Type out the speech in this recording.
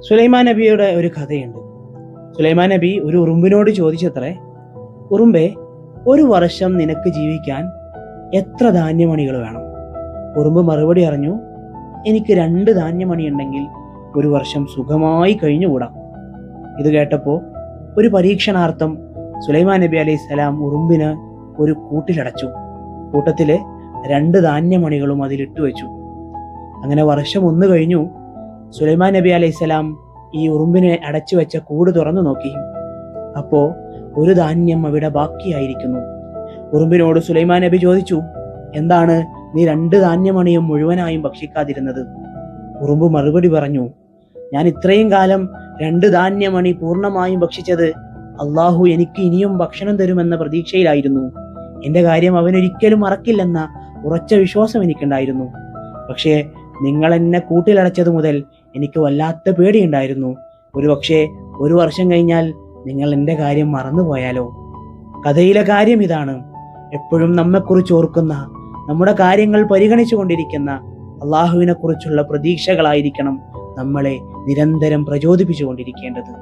സുലൈമാൻ നബിയുടെ ഒരു കഥയുണ്ട്. സുലൈമാൻ നബി ഒരു ഉറുമ്പിനോട് ചോദിച്ചത്രേ, ഉറുമ്പേ, ഒരു വർഷം നിനക്ക് ജീവിക്കാൻ എത്ര ധാന്യമണികൾ വേണം? ഉറുമ്പ് മറുപടി പറഞ്ഞു, എനിക്ക് 2 ധാന്യമണി ഉണ്ടെങ്കിൽ ഒരു വർഷം സുഖമായി കഴിഞ്ഞുകൂടാം. ഇത് കേട്ടപ്പോൾ ഒരു പരീക്ഷണാർത്ഥം സുലൈമാൻ നബി അലൈഹി സ്വലാം ഉറുമ്പിന് ഒരു കൂട്ടിലടച്ചു. കൂട്ടത്തില് 2 ധാന്യമണികളും അതിലിട്ടു വെച്ചു. അങ്ങനെ വർഷം 1 കഴിഞ്ഞു. സുലൈമാൻ നബി അലൈഹി സ്വലാം ഈ ഉറുമ്പിനെ അടച്ചു വെച്ച കൂട് തുറന്നു നോക്കി. അപ്പോ ഒരു ധാന്യം അവിടെ ബാക്കിയായിരിക്കുന്നു. ഉറുമ്പിനോട് സുലൈമാൻ നബി ചോദിച്ചു, എന്താണ് നീ 2 ധാന്യമണിയും മുഴുവനായും ഭക്ഷിക്കാതിരുന്നത്? ഉറുമ്പ് മറുപടി പറഞ്ഞു, ഞാൻ ഇത്രയും കാലം 2 ധാന്യമണി പൂർണ്ണമായും ഭക്ഷിച്ചത് അള്ളാഹു എനിക്ക് ഇനിയും ഭക്ഷണം തരുമെന്ന പ്രതീക്ഷയിലായിരുന്നു. എന്റെ കാര്യം അവനൊരിക്കലും മറക്കില്ലെന്ന ഉറച്ച വിശ്വാസം എനിക്കുണ്ടായിരുന്നു. പക്ഷേ നിങ്ങൾ എന്നെ കൂട്ടിലടച്ചത് മുതൽ എനിക്ക് വല്ലാത്ത പേടിയുണ്ടായിരുന്നു. ഒരുപക്ഷെ ഒരു വർഷം കഴിഞ്ഞാൽ നിങ്ങൾ എൻ്റെ കാര്യം മറന്നുപോയാലോ? കഥയിലെ കാര്യം ഇതാണ്. എപ്പോഴും നമ്മെക്കുറിച്ച് ഓർക്കുന്ന, നമ്മുടെ കാര്യങ്ങൾ പരിഗണിച്ചു കൊണ്ടിരിക്കുന്ന അള്ളാഹുവിനെ കുറിച്ചുള്ള പ്രതീക്ഷകളായിരിക്കണം നമ്മളെ നിരന്തരം പ്രചോദിപ്പിച്ചു കൊണ്ടിരിക്കേണ്ടത്.